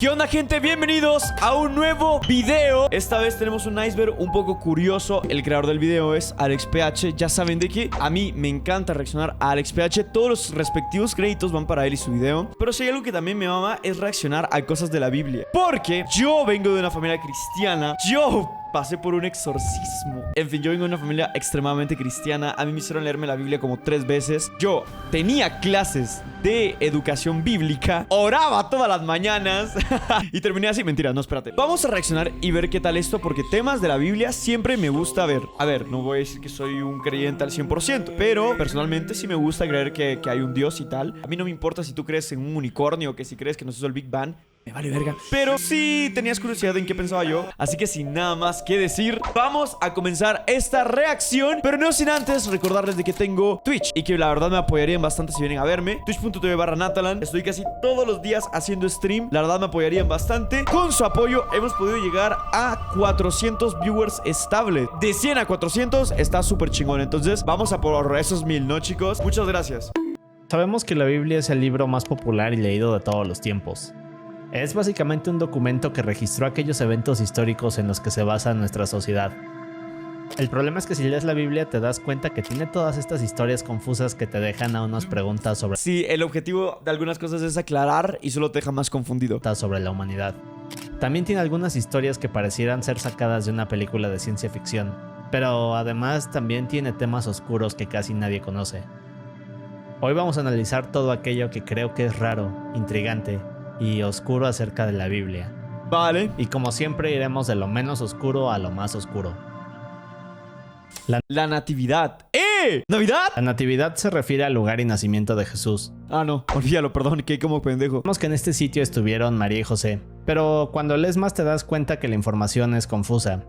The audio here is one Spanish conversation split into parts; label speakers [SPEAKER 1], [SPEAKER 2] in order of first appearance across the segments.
[SPEAKER 1] ¿Qué onda, gente? Bienvenidos a un nuevo video. Esta vez tenemos un iceberg un poco curioso. El creador del video es AlexPH. Ya saben de que a mí me encanta reaccionar a AlexPH. Todos los respectivos créditos van para él y su video. Pero si hay algo que también me mama es reaccionar a cosas de la Biblia. Porque yo vengo de una familia cristiana. Yo pasé por un exorcismo. En fin, yo vengo de una familia extremadamente cristiana. A mí me hicieron leerme la Biblia como 3 veces. Yo tenía clases de educación bíblica. Oraba todas las mañanas. Y terminé así. Mentira, no, espérate. Vamos a reaccionar y ver qué tal esto, porque temas de la Biblia siempre me gusta ver. A ver, no voy a decir que soy un creyente al 100%, pero personalmente sí me gusta creer que hay un Dios y tal. A mí no me importa si tú crees en un unicornio o que si crees que nos hizo el Big Bang. Me vale verga. Pero sí tenías curiosidad en qué pensaba yo. Así que sin nada más que decir, vamos a comenzar esta reacción. Pero no sin antes recordarles de que tengo Twitch y que la verdad me apoyarían bastante si vienen a verme. Twitch.tv/Natalan. Estoy casi todos los días haciendo stream. La verdad me apoyarían bastante. Con su apoyo hemos podido llegar a 400 viewers estables. De 100 a 400 está súper chingón. Entonces vamos a por esos 1000, ¿no, chicos? Muchas gracias.
[SPEAKER 2] Sabemos que la Biblia es el libro más popular y leído de todos los tiempos. Es básicamente un documento que registró aquellos eventos históricos en los que se basa nuestra sociedad. El problema es que si lees la Biblia te das cuenta que tiene todas estas historias confusas que te dejan a unas preguntas sobre...
[SPEAKER 1] Sí, el objetivo de algunas cosas es aclarar y solo te deja más confundido.
[SPEAKER 2] ...sobre la humanidad. También tiene algunas historias que parecieran ser sacadas de una película de ciencia ficción, pero además también tiene temas oscuros que casi nadie conoce. Hoy vamos a analizar todo aquello que creo que es raro, intrigante y oscuro acerca de la Biblia.
[SPEAKER 1] Vale.
[SPEAKER 2] Y como siempre iremos de lo menos oscuro a lo más oscuro.
[SPEAKER 1] La natividad. ¡Eh! ¿Navidad?
[SPEAKER 2] La natividad se refiere al lugar y nacimiento de Jesús.
[SPEAKER 1] Ah, no, olvídalo, perdón, que como pendejo.
[SPEAKER 2] Vemos que en este sitio estuvieron María y José, pero cuando lees más te das cuenta que la información es confusa.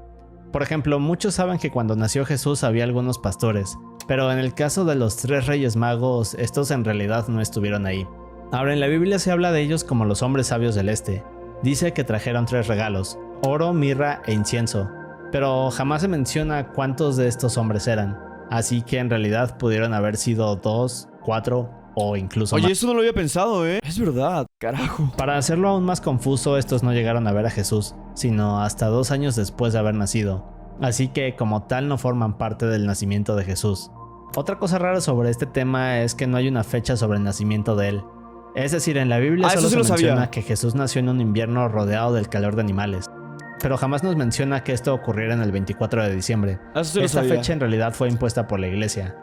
[SPEAKER 2] Por ejemplo, muchos saben que cuando nació Jesús había algunos pastores, pero en el caso de los 3 reyes magos, estos en realidad no estuvieron ahí. Ahora, en la Biblia se habla de ellos como los hombres sabios del este. Dice que trajeron 3 regalos, oro, mirra e incienso, pero jamás se menciona cuántos de estos hombres eran, así que en realidad pudieron haber sido 2, 4 o incluso más.
[SPEAKER 1] Oye, eso no lo había pensado, Es verdad, carajo.
[SPEAKER 2] Para hacerlo aún más confuso, estos no llegaron a ver a Jesús, sino hasta 2 años después de haber nacido, así que como tal no forman parte del nacimiento de Jesús. Otra cosa rara sobre este tema es que no hay una fecha sobre el nacimiento de él. Es decir, en la Biblia solo se menciona que Jesús nació en un invierno rodeado del calor de animales, pero jamás nos menciona que esto ocurriera en el 24 de diciembre. Esta fecha en realidad fue impuesta por la iglesia.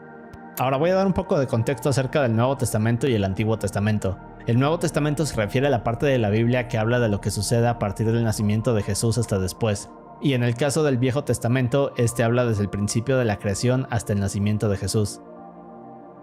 [SPEAKER 2] Ahora voy a dar un poco de contexto acerca del Nuevo Testamento y el Antiguo Testamento. El Nuevo Testamento se refiere a la parte de la Biblia que habla de lo que sucede a partir del nacimiento de Jesús hasta después. Y en el caso del Viejo Testamento, este habla desde el principio de la creación hasta el nacimiento de Jesús.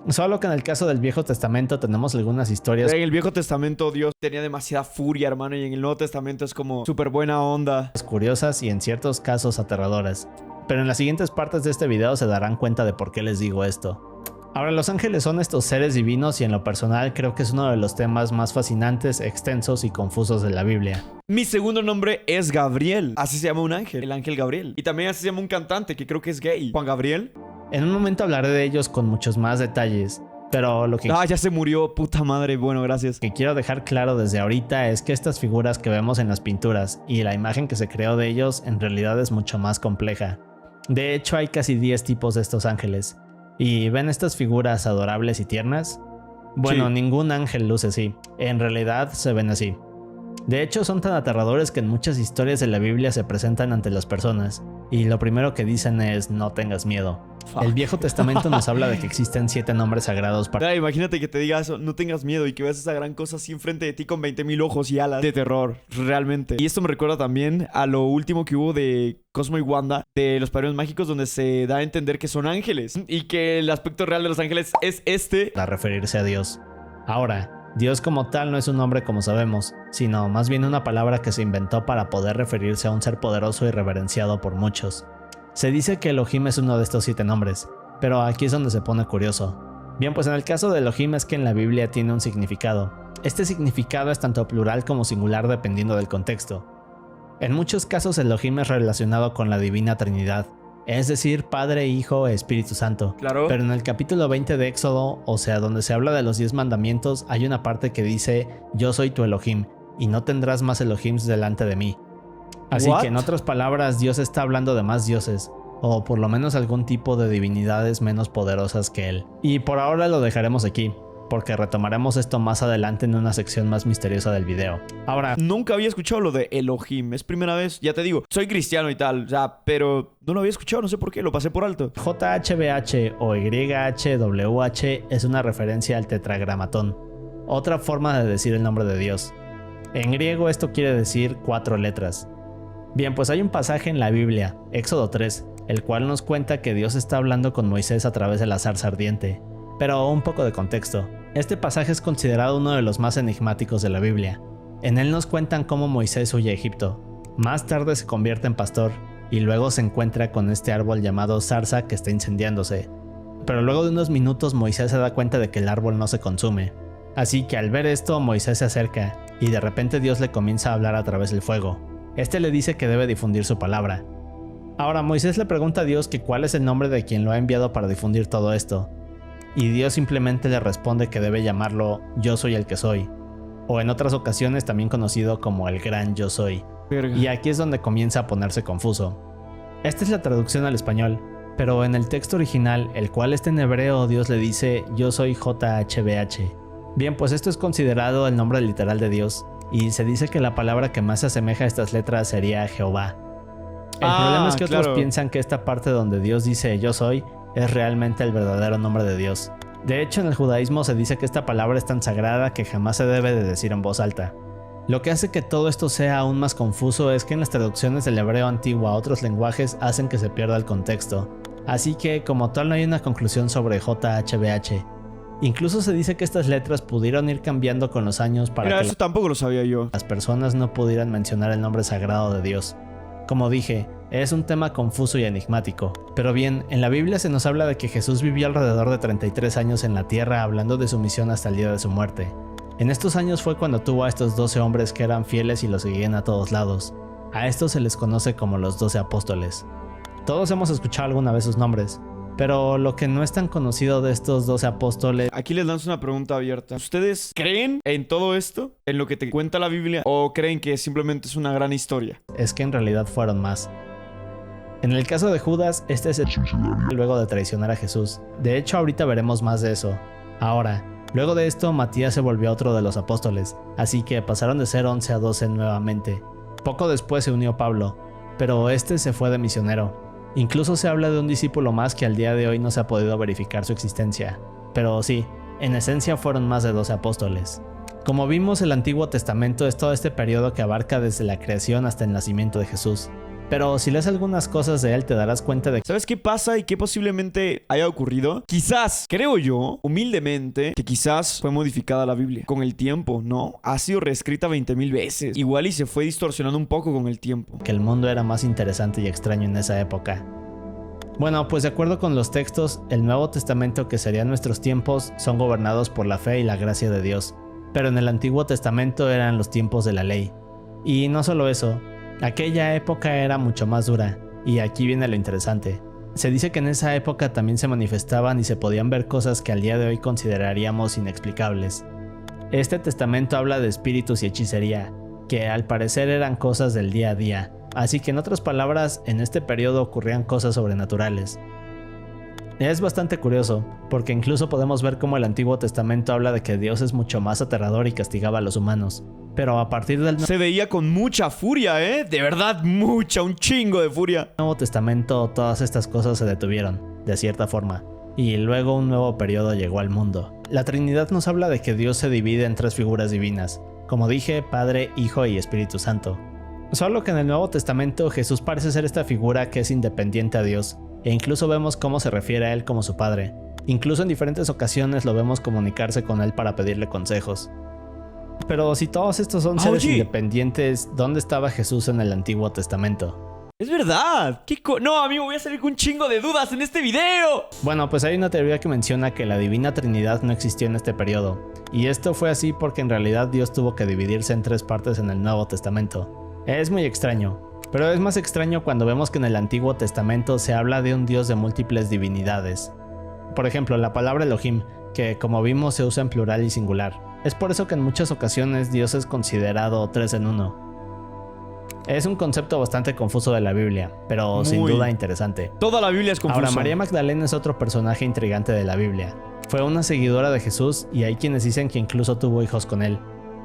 [SPEAKER 2] Solo que en el caso del Viejo Testamento tenemos algunas historias.
[SPEAKER 1] En el Viejo Testamento Dios tenía demasiada furia, hermano, y en el Nuevo Testamento es como súper buena onda.
[SPEAKER 2] Curiosas y en ciertos casos aterradoras. Pero en las siguientes partes de este video se darán cuenta de por qué les digo esto. Ahora, los ángeles son estos seres divinos y en lo personal creo que es uno de los temas más fascinantes, extensos y confusos de la Biblia.
[SPEAKER 1] Mi segundo nombre es Gabriel. Así se llama un ángel, el ángel Gabriel. Y también así se llama un cantante que creo que es gay, Juan Gabriel.
[SPEAKER 2] En un momento hablaré de ellos con muchos más detalles, pero lo que...
[SPEAKER 1] Ah, ya se murió, puta madre. Bueno, gracias.
[SPEAKER 2] Lo que quiero dejar claro desde ahorita es que estas figuras que vemos en las pinturas y la imagen que se creó de ellos en realidad es mucho más compleja. De hecho, hay casi 10 tipos de estos ángeles. ¿Y ven estas figuras adorables y tiernas? Bueno, sí. Ningún ángel luce así. En realidad se ven así. De hecho, son tan aterradores que en muchas historias de la Biblia se presentan ante las personas, y lo primero que dicen es no tengas miedo. El Viejo Testamento nos habla de que existen 7 nombres sagrados para...
[SPEAKER 1] Imagínate que te diga eso, no tengas miedo, y que veas esa gran cosa así enfrente de ti con 20,000 ojos y alas de terror, realmente. Y esto me recuerda también a lo último que hubo de Cosmo y Wanda, de los Padrinos Mágicos, donde se da a entender que son ángeles, y que el aspecto real de los ángeles es este.
[SPEAKER 2] Para referirse a Dios. Ahora, Dios como tal no es un nombre como sabemos, sino más bien una palabra que se inventó para poder referirse a un ser poderoso y reverenciado por muchos. Se dice que Elohim es uno de estos 7 nombres, pero aquí es donde se pone curioso. Bien, pues en el caso de Elohim es que en la Biblia tiene un significado. Este significado es tanto plural como singular dependiendo del contexto. En muchos casos Elohim es relacionado con la Divina Trinidad, es decir, Padre, Hijo e Espíritu Santo.
[SPEAKER 1] Claro.
[SPEAKER 2] Pero en el capítulo 20 de Éxodo, o sea, donde se habla de los 10 mandamientos, hay una parte que dice, yo soy tu Elohim, y no tendrás más Elohims delante de mí. Así
[SPEAKER 1] ¿What?
[SPEAKER 2] que en otras palabras, Dios está hablando de más dioses, o por lo menos algún tipo de divinidades menos poderosas que él. Y por ahora lo dejaremos aquí, porque retomaremos esto más adelante en una sección más misteriosa del video. Ahora,
[SPEAKER 1] Nunca había escuchado lo de Elohim. Es primera vez. Ya te digo, soy cristiano y tal, o sea, pero no lo había escuchado, no sé por qué, lo pasé por alto.
[SPEAKER 2] JHBH o YHWH es una referencia al tetragramatón, otra forma de decir el nombre de Dios. En griego esto quiere decir 4 letras. Bien, pues hay un pasaje en la Biblia, Éxodo 3, el cual nos cuenta que Dios está hablando con Moisés a través de la zarza ardiente. Pero un poco de contexto. Este pasaje es considerado uno de los más enigmáticos de la Biblia. En él nos cuentan cómo Moisés huye a Egipto. Más tarde se convierte en pastor y luego se encuentra con este árbol llamado zarza que está incendiándose. Pero luego de unos minutos Moisés se da cuenta de que el árbol no se consume. Así que al ver esto Moisés se acerca y de repente Dios le comienza a hablar a través del fuego. Este le dice que debe difundir su palabra. Ahora Moisés le pregunta a Dios que cuál es el nombre de quien lo ha enviado para difundir todo esto. Y Dios simplemente le responde que debe llamarlo Yo soy el que soy, o en otras ocasiones también conocido como el gran Yo soy.
[SPEAKER 1] Verga.
[SPEAKER 2] Y aquí es donde comienza a ponerse confuso. Esta es la traducción al español, pero en el texto original, el cual está en hebreo, Dios le dice Yo soy JHBH. Bien, pues esto es considerado el nombre literal de Dios, y se dice que la palabra que más se asemeja a estas letras sería Jehová. El problema es que otros piensan que esta parte donde Dios dice Yo soy es realmente el verdadero nombre de Dios. De hecho, en el judaísmo se dice que esta palabra es tan sagrada que jamás se debe de decir en voz alta. Lo que hace que todo esto sea aún más confuso es que en las traducciones del hebreo antiguo a otros lenguajes hacen que se pierda el contexto. Así que, como tal, no hay una conclusión sobre JHBH. Incluso se dice que estas letras pudieron ir cambiando con los años para
[SPEAKER 1] Mira,
[SPEAKER 2] que
[SPEAKER 1] eso tampoco lo sabía yo.
[SPEAKER 2] las personas no pudieran mencionar el nombre sagrado de Dios. Como dije, es un tema confuso y enigmático. Pero bien, en la Biblia se nos habla de que Jesús vivió alrededor de 33 años en la tierra hablando de su misión hasta el día de su muerte. En estos años fue cuando tuvo a estos 12 hombres que eran fieles y lo seguían a todos lados. A estos se les conoce como los 12 apóstoles. Todos hemos escuchado alguna vez sus nombres, pero lo que no es tan conocido de estos 12 apóstoles...
[SPEAKER 1] Aquí les lanzo una pregunta abierta. ¿Ustedes creen en todo esto? ¿En lo que te cuenta la Biblia? ¿O creen que simplemente es una gran historia?
[SPEAKER 2] Es que en realidad fueron más. En el caso de Judas, este se suicidó luego de traicionar a Jesús. De hecho, ahorita veremos más de eso. Ahora, luego de esto, Matías se volvió otro de los apóstoles, así que pasaron de ser 11 a 12 nuevamente. Poco después se unió Pablo, pero este se fue de misionero. Incluso se habla de un discípulo más que al día de hoy no se ha podido verificar su existencia. Pero sí, en esencia fueron más de 12 apóstoles. Como vimos, el Antiguo Testamento es todo este periodo que abarca desde la creación hasta el nacimiento de Jesús. Pero si lees algunas cosas de él te darás cuenta de que...
[SPEAKER 1] ¿Sabes qué pasa y qué posiblemente haya ocurrido? Quizás, creo yo, humildemente, que quizás fue modificada la Biblia con el tiempo, ¿no? Ha sido reescrita 20,000 veces. Igual y se fue distorsionando un poco con el tiempo.
[SPEAKER 2] el mundo era más interesante y extraño en esa época. Bueno, pues de acuerdo con los textos, el Nuevo Testamento, que serían nuestros tiempos, son gobernados por la fe y la gracia de Dios. Pero en el Antiguo Testamento eran los tiempos de la ley. Y no solo eso, aquella época era mucho más dura, y aquí viene lo interesante. Se dice que en esa época también se manifestaban y se podían ver cosas que al día de hoy consideraríamos inexplicables. Este testamento habla de espíritus y hechicería, que al parecer eran cosas del día a día, así que en otras palabras, en este periodo ocurrían cosas sobrenaturales. Es bastante curioso, porque incluso podemos ver cómo el Antiguo Testamento habla de que Dios es mucho más aterrador y castigaba a los humanos. Pero a partir del
[SPEAKER 1] Se veía con mucha furia, ¿eh? De verdad, mucha, un chingo de furia.
[SPEAKER 2] Nuevo Testamento todas estas cosas se detuvieron, de cierta forma, y luego un nuevo periodo llegó al mundo. La Trinidad nos habla de que Dios se divide en 3 figuras divinas, como dije, Padre, Hijo y Espíritu Santo. Solo que en el Nuevo Testamento Jesús parece ser esta figura que es independiente a Dios, e incluso vemos cómo se refiere a él como su Padre. Incluso en diferentes ocasiones lo vemos comunicarse con él para pedirle consejos. Pero si todos estos son seres independientes, ¿dónde estaba Jesús en el Antiguo Testamento?
[SPEAKER 1] Es verdad. No, amigo, voy a salir con un chingo de dudas en este video.
[SPEAKER 2] Bueno, pues hay una teoría que menciona que la Divina Trinidad no existió en este periodo. Y esto fue así porque en realidad Dios tuvo que dividirse en 3 partes en el Nuevo Testamento. Es muy extraño. Pero es más extraño cuando vemos que en el Antiguo Testamento se habla de un Dios de múltiples divinidades. Por ejemplo, la palabra Elohim que como vimos se usa en plural y singular. Es por eso que en muchas ocasiones Dios es considerado 3 en 1. Es un concepto bastante confuso de la Biblia, pero sin duda interesante.
[SPEAKER 1] Toda la Biblia es confusa.
[SPEAKER 2] Ahora, María Magdalena es otro personaje intrigante de la Biblia. Fue una seguidora de Jesús y hay quienes dicen que incluso tuvo hijos con él.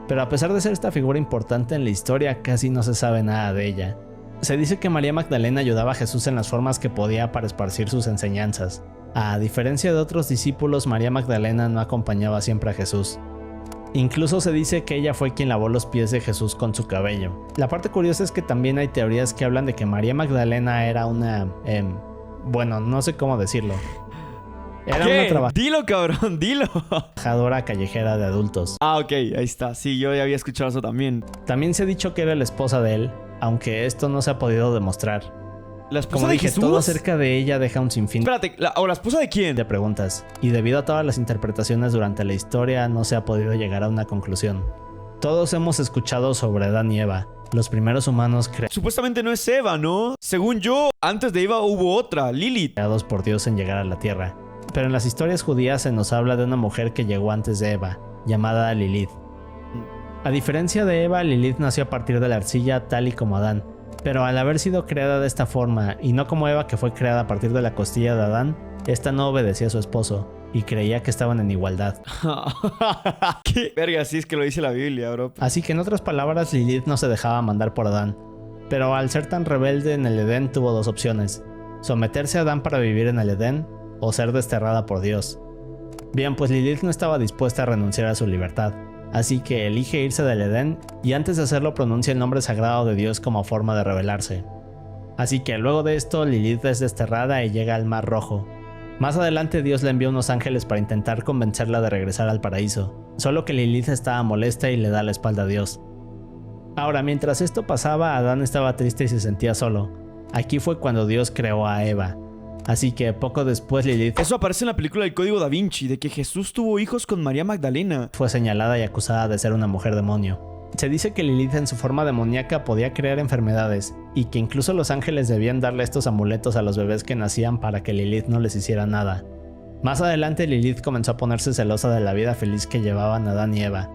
[SPEAKER 2] Pero a pesar de ser esta figura importante en la historia, casi no se sabe nada de ella. Se dice que María Magdalena ayudaba a Jesús en las formas que podía para esparcir sus enseñanzas. A diferencia de otros discípulos, María Magdalena no acompañaba siempre a Jesús. Incluso se dice que ella fue quien lavó los pies de Jesús con su cabello. La parte curiosa es que también hay teorías que hablan de que María Magdalena era una... bueno, no sé cómo decirlo. Era una
[SPEAKER 1] Dilo, cabrón, dilo.
[SPEAKER 2] trabajadora callejera de adultos.
[SPEAKER 1] Ah, ok, ahí está. Sí, yo ya había escuchado eso también.
[SPEAKER 2] También se ha dicho que era la esposa de él, aunque esto no se ha podido demostrar.
[SPEAKER 1] ¿La esposa
[SPEAKER 2] Como
[SPEAKER 1] de
[SPEAKER 2] dije,
[SPEAKER 1] Jesús?
[SPEAKER 2] todo acerca de ella deja un sinfín
[SPEAKER 1] Espérate, ¿la esposa de quién?
[SPEAKER 2] de preguntas, y debido a todas las interpretaciones durante la historia no se ha podido llegar a una conclusión. Todos hemos escuchado sobre Adán y Eva, los primeros humanos
[SPEAKER 1] Supuestamente no es Eva, ¿no? Según yo, antes de Eva hubo otra, Lilith.
[SPEAKER 2] creados por Dios en llegar a la tierra. Pero en las historias judías se nos habla de una mujer que llegó antes de Eva, llamada Lilith. A diferencia de Eva, Lilith nació a partir de la arcilla tal y como Adán. Pero al haber sido creada de esta forma, y no como Eva que fue creada a partir de la costilla de Adán, esta no obedecía a su esposo, y creía que estaban en igualdad.
[SPEAKER 1] ¿Qué? Verga, sí es que lo dice la Biblia, bro.
[SPEAKER 2] Así que en otras palabras, Lilith no se dejaba mandar por Adán. Pero al ser tan rebelde en el Edén tuvo dos opciones: someterse a Adán para vivir en el Edén, o ser desterrada por Dios. Bien, pues Lilith no estaba dispuesta a renunciar a su libertad. Así que elige irse del Edén y antes de hacerlo pronuncia el nombre sagrado de Dios como forma de rebelarse. Así que luego de esto Lilith es desterrada y llega al Mar Rojo. Más adelante Dios le envía unos ángeles para intentar convencerla de regresar al paraíso, solo que Lilith estaba molesta y le da la espalda a Dios. Ahora, mientras esto pasaba, Adán estaba triste y se sentía solo. Aquí fue cuando Dios creó a Eva. Así que poco después Lilith
[SPEAKER 1] Eso aparece en la película del Código Da Vinci, de que Jesús tuvo hijos con María Magdalena.
[SPEAKER 2] fue señalada y acusada de ser una mujer demonio. Se dice que Lilith en su forma demoníaca podía crear enfermedades, y que incluso los ángeles debían darle estos amuletos a los bebés que nacían para que Lilith no les hiciera nada. Más adelante Lilith comenzó a ponerse celosa de la vida feliz que llevaban Adán y Eva,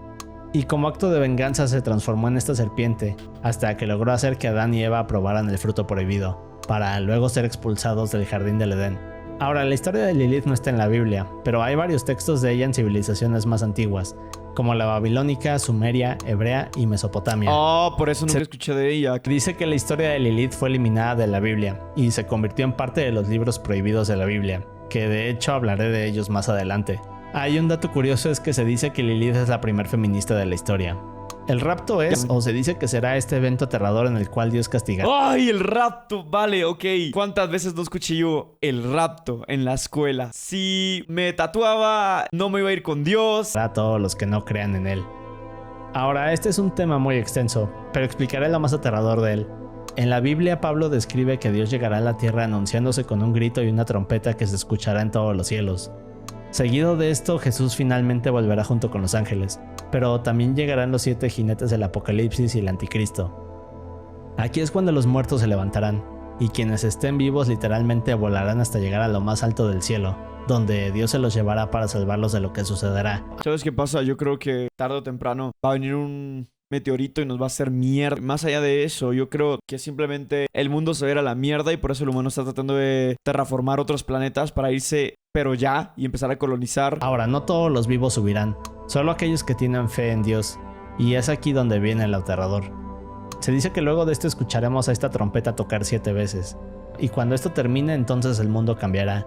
[SPEAKER 2] y como acto de venganza se transformó en esta serpiente, hasta que logró hacer que Adán y Eva probaran el fruto prohibido, para luego ser expulsados del jardín del Edén. Ahora, la historia de Lilith no está en la Biblia, pero hay varios textos de ella en civilizaciones más antiguas, como la babilónica, sumeria, hebrea y Mesopotamia.
[SPEAKER 1] Oh, por eso nunca escuché de ella.
[SPEAKER 2] Dice que la historia de Lilith fue eliminada de la Biblia y se convirtió en parte de los libros prohibidos de la Biblia, que de hecho hablaré de ellos más adelante. Hay un dato curioso, es que se dice que Lilith es la primer feminista de la historia. El rapto es, o se dice que será este evento aterrador en el cual Dios castigará.
[SPEAKER 1] ¡Ay, el rapto! Vale, ok. ¿Cuántas veces no escuché yo el rapto en la escuela? Si me tatuaba, no me iba a ir con Dios.
[SPEAKER 2] A todos los que no crean en él. Ahora, este es un tema muy extenso, pero explicaré lo más aterrador de él. En la Biblia, Pablo describe que Dios llegará a la tierra anunciándose con un grito y una trompeta que se escuchará en todos los cielos. Seguido de esto, Jesús finalmente volverá junto con los ángeles, pero también llegarán los 7 jinetes del Apocalipsis y el Anticristo. Aquí es cuando los muertos se levantarán, y quienes estén vivos literalmente volarán hasta llegar a lo más alto del cielo, donde Dios se los llevará para salvarlos de lo que sucederá.
[SPEAKER 1] ¿Sabes qué pasa? Yo creo que tarde o temprano va a venir un meteorito y nos va a hacer mierda. Más allá de eso, yo creo que simplemente el mundo se va a ir a la mierda y por eso el humano está tratando de terraformar otros planetas para irse, pero ya, y empezar a colonizar.
[SPEAKER 2] Ahora, no todos los vivos subirán, solo aquellos que tienen fe en Dios, y es aquí donde viene el aterrador. Se dice que luego de esto escucharemos a esta trompeta tocar 7 veces, y cuando esto termine entonces el mundo cambiará.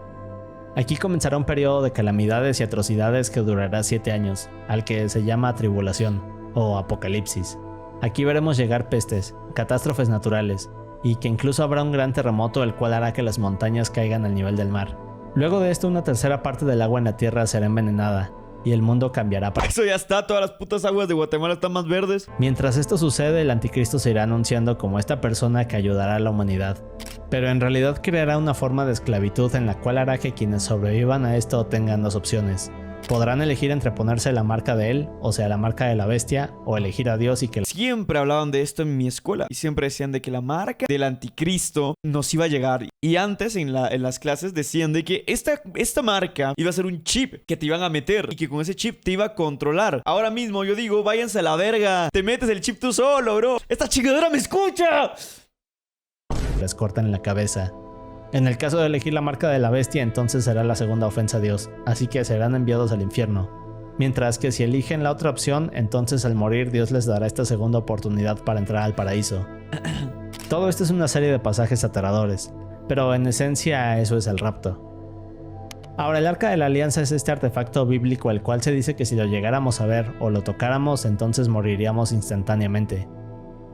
[SPEAKER 2] Aquí comenzará un periodo de calamidades y atrocidades que durará 7 años, al que se llama tribulación, o apocalipsis. Aquí veremos llegar pestes, catástrofes naturales, y que incluso habrá un gran terremoto el cual hará que las montañas caigan al nivel del mar. Luego de esto, una tercera parte del agua en la tierra será envenenada, y el mundo cambiará para...
[SPEAKER 1] Eso ya está, todas las putas aguas de Guatemala están más verdes.
[SPEAKER 2] Mientras esto sucede, el anticristo se irá anunciando como esta persona que ayudará a la humanidad, pero en realidad creará una forma de esclavitud en la cual hará que quienes sobrevivan a esto tengan dos opciones: Podrán elegir entre ponerse la marca de él, o sea, la marca de la bestia, o elegir a Dios y que...
[SPEAKER 1] Siempre hablaban de esto en mi escuela y siempre decían de que la marca del anticristo nos iba a llegar. Y antes en las clases decían de que esta marca iba a ser un chip que te iban a meter y que con ese chip te iba a controlar. Ahora mismo yo digo, váyanse a la verga, te metes el chip tú solo, bro. ¡Esta chingadera me escucha!
[SPEAKER 2] Les cortan la cabeza. En el caso de elegir la marca de la bestia, entonces será la segunda ofensa a Dios, así que serán enviados al infierno. Mientras que si eligen la otra opción, entonces al morir Dios les dará esta segunda oportunidad para entrar al paraíso. Todo esto es una serie de pasajes aterradores, pero en esencia eso es el rapto. Ahora, el Arca de la Alianza es este artefacto bíblico el cual se dice que si lo llegáramos a ver o lo tocáramos, entonces moriríamos instantáneamente.